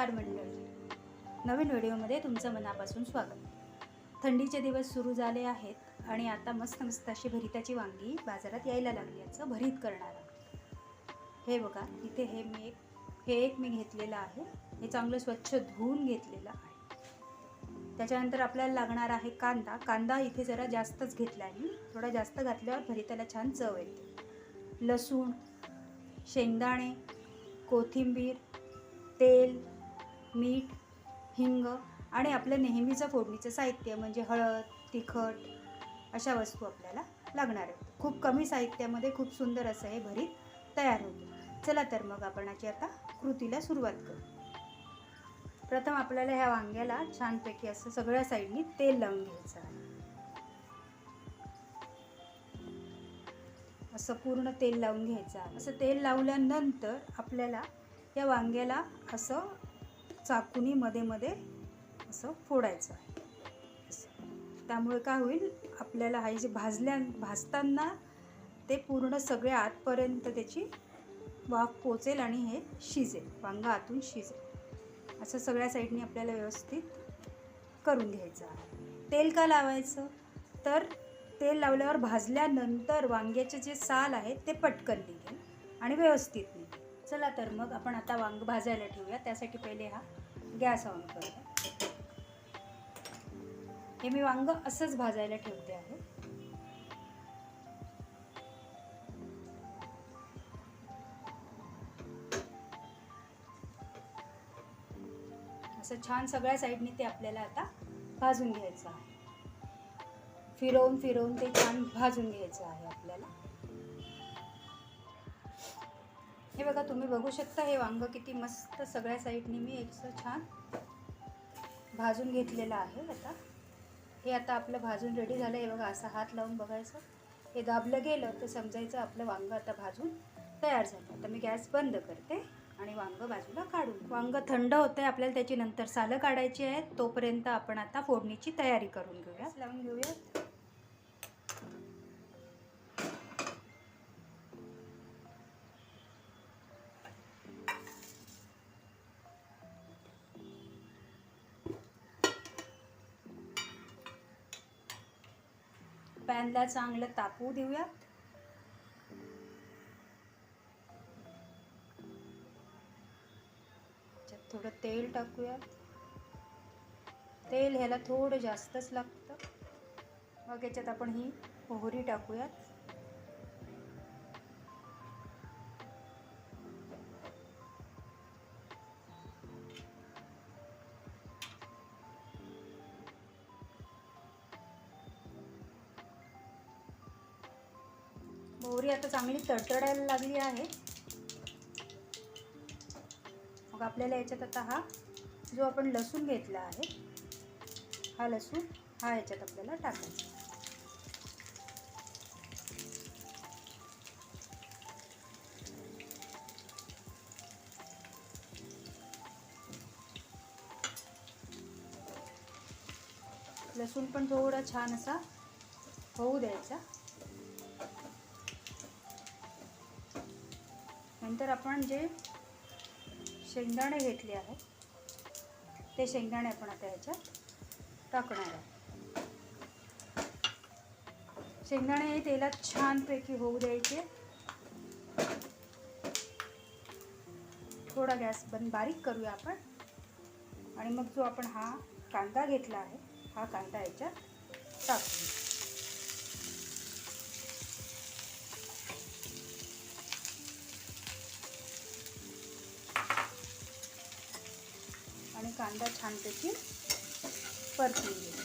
नमस्कार मंडळी, नवीन व्हिडिओमध्ये तुमचं मनापासून स्वागत. थंडीचे दिवस सुरू झाले आहेत आणि आता मस्त अशी भरिताची वांगी बाजारात यायला लागली. याचं भरीत करणार आहोत. हे बघा, इथे हे एक मी घेतलेलं आहे. हे चांगलं स्वच्छ धुवून घेतलेलं आहे. त्याच्यानंतर आपल्याला लागणार आहे कांदा इथे जरा जास्तच घेतला आहे मी. थोडा जास्त घातल्यावर भरिताला छान चव येते. लसूण, शेंगदाणे, कोथिंबीर, तेल, मीठ, हिंग आणि आपलं नेहमीचं फोडणीचं साहित्य म्हणजे हळद, तिखट अशा वस्तू आपल्याला लागणार आहेत. खूप कमी साहित्यामध्ये खूप सुंदर असं हे भरीत तयार होतं. चला तर मग आपण आता कृतीला सुरुवात करू. प्रथम आपल्याला ह्या वांग्याला छानपैकी असं सगळ्या साईडनी तेल लावून घ्यायचं आहे. असं पूर्ण तेल लावून घ्यायचं आहे. असं तेल लावल्यानंतर आपल्याला या वांग्याला असं चाकूनी मध्ये असं फोडायचं आहे. त्यामुळे काय होईल, आपल्याला हा जे भाजताना ते पूर्ण सगळ्या आतपर्यंत त्याची वाफ पोचेल आणि हे शिजेल, वांगा आतून शिजेल. असं सगळ्या साईडनी आपल्याला व्यवस्थित करून घ्यायचं आहे. तेल का लावायचं, तर तेल लावल्यावर भाजल्यानंतर वांग्याचे जे साल आहे ते पटकन निघेल आणि व्यवस्थित निघेल. चला तर मग आपण आता वांग भाजायला ठेवूया. त्यासाठी पहिले हा गॅस ऑन करूया. हे मी वांग असंच भाजायला ठेवते आहे. असं छान सगळ्या साईडनी ते आपल्याला आता भाजून घ्यायचं आहे. फिरवून ते छान भाजून घ्यायचं आहे आपल्याला. हे बघा, तुम्ही बघू शकता हे वांग किती मस्त सगळ्या साईडनी मी एकसं छान भाजून घेतलेलं आहे. आता आपलं भाजून रेडी झालं. हे बघा, असा हात लावून बघायचं, हे दाबलं गेलं तर समजायचं आपलं वांग आता भाजून तयार झालं. आता मी गॅस बंद करते आणि वांग बाजूला काढून. वांग थंड होते, आपल्याला त्याची नंतर सालं काढायची आहेत. तोपर्यंत आपण आता फोडणीची तयारी करून घेऊया. लावून घेऊया. पॅनला चांगलं तापवू देऊया. त्याच्यात थोडं तेल टाकूया. तेल ह्याला थोडं जास्तच लागतं. मग याच्यात आपण ही मोहरी टाकूयात. मोहरी आता चांगली तडतडायला लागली आहे. मग आपल्याला याच्यात आता हा जो आपण लसूण घेतला आहे, हा लसूण याच्यात आपल्याला टाकायचा. लसूण पण थोडा छान असा होऊ द्यायचा. नंतर आपण जे शेंगदाणे घेतले आहेत ते शेंगदाणे आपण आता ह्याच्यात टाकणार आहे. शेंगदाणे हे तेलात छानपैकी होऊ द्यायचे. थोडा गॅस बारीक करूया आपण. आणि मग जो आपण हा कांदा घेतला आहे, हा कांदा याच्यात टाकूया. आणि कांदा छानपैकी परतून घेऊ.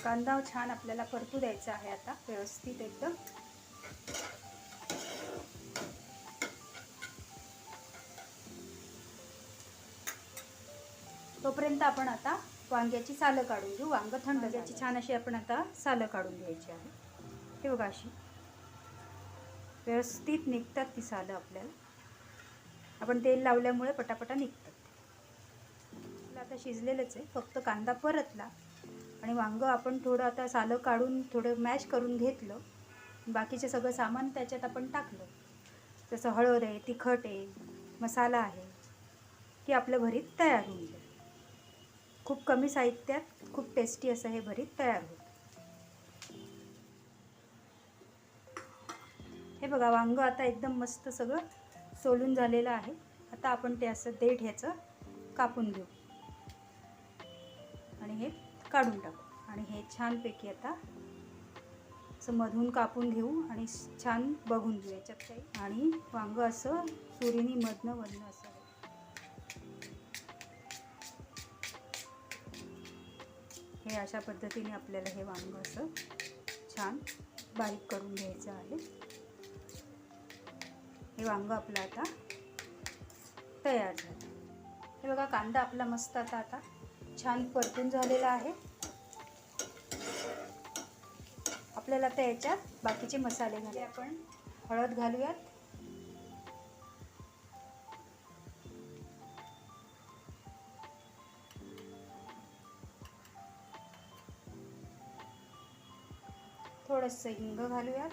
कांदा छान आपल्याला परतू द्यायचा आहे आता व्यवस्थित एकदम. तोपर्यंत आपण आता वांग्याची सालं काढून घेऊ. वांग थंड, वांग्याची छान अशी आपण आता सालं काढून घ्यायची आहे. हे बघा अशी व्यवस्थित निघतात ती सालं आपल्याला. आपण तेल लावल्यामुळे पटापटा निघतात. आता शिजलेलंच आहे, फक्त कांदा परतला आणि वांगं आपण थोडं आता सालं काढून थोडं मॅश करून घेतलं. बाकीचे सगळं सामान त्याच्यात आपण टाकलं, जसं हळद आहे, तिखट आहे, मसाला आहे, की आपलं भरीत तयार होऊन जाईल. खूप कमी साहित्यात खूप टेस्टी असं हे भरीत तयार होतं. हे बघा वांगं आता एकदम मस्त सगळं सोलून झालेलं आहे. आता आपण ते असं देठ ह्याचं कापून घेऊ आणि हे काढून टाकू आणि हे छानपैकी आता असं मधून कापून घेऊ आणि छान बघून घेऊ याच्यात काही. आणि वांगं असं सुरीनी मधनं असं हे अशा पद्धतीने आपल्याला हे वांगं असं छान बारीक करून घ्यायचं आहे. हे वांगं आपलं आता तयार झालं. हे बघा कांदा आपला मस्त आता छान परतून झालेला आहे. आपल्याला आता याच्यात बाकीचे मसाले घाले. आपण हळद घालूयात, थोडंसं हिंग घालूयात,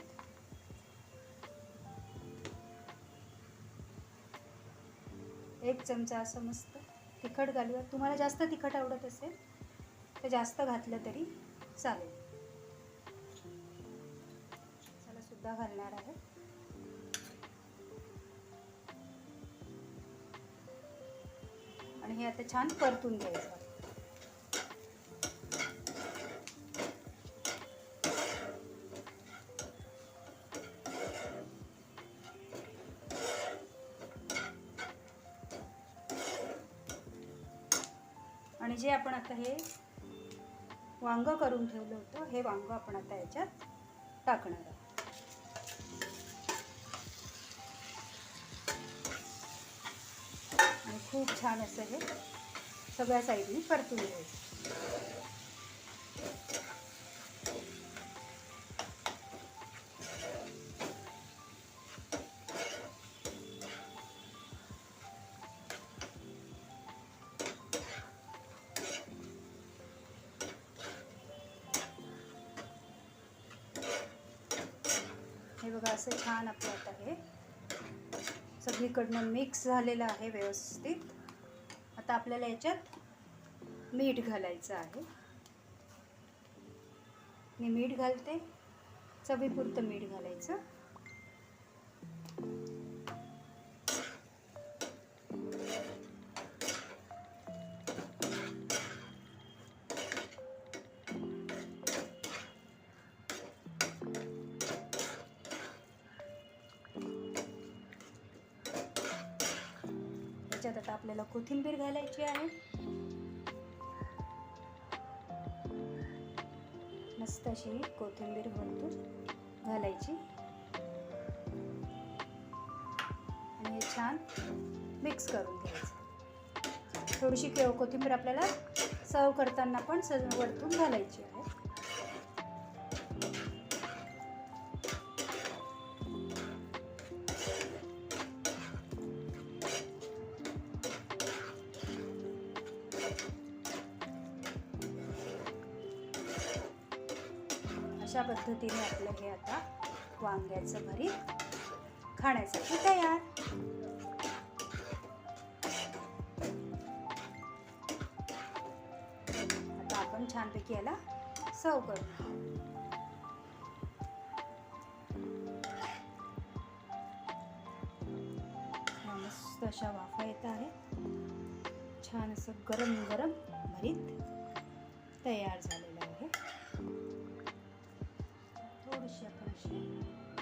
एक चमचा असं मस्त तिखट घालूयात. तुम्हाला जास्त तिखट आवडत असेल तर जास्त घातलं तरी चालेल. मसाला सुद्धा घालणार आहे. आणि हे आता छान परतून घ्यायचं. आणि जे आपण आता हे वांगं करून ठेवलं होतं, हे वांगं आपण आता याच्यात टाकणार आहोत. आणि खूप छान असं हे सगळ्या साईडने परतून घ्यायचं. हे बघा असं छान आपलं आता हे सगळीकडनं मिक्स झालेलं आहे व्यवस्थित. आता आपल्याला याच्यात मीठ घालायचं आहे. मी मीठ घालते, चवीपुरतं मीठ घालायचं. त्याच्यात आता आपल्याला कोथिंबीर घालायची आहे. मस्त अशी कोथिंबीर वरतून घालायची आणि हे छान मिक्स करून घ्यायचं. थोडीशी कोथिंबीर आपल्याला सर्व करताना पण वरतून घालायची आहे. अशा पद्धतीने आपलं हे आता वांग्याचं भरीत खाण्यासाठी तयार. आता आपण छानपैकी याला सर्व करू. मस्त अशा वाफा येत आहेत. छान असं गरम गरम भरीत तयार झालेलं आहे. थोडीशी आपण अशी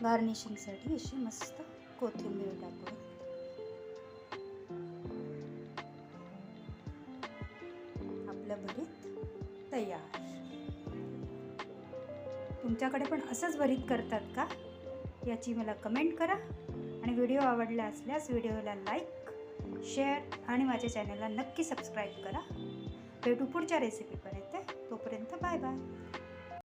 गार्निशिंगसाठी अशी मस्त कोथिंबीर टाकू. आपलं भरीत तयार. तुमच्याकडे पण असंच भरीत करतात का याची मला कमेंट करा. आणि व्हिडिओ आवडला असल्यास व्हिडिओला लाईक, शेअर आणि माझ्या चॅनलला नक्की सबस्क्राईब करा. भेटू पुढच्या रेसिपीपर्यंत. तोपर्यंत बाय बाय.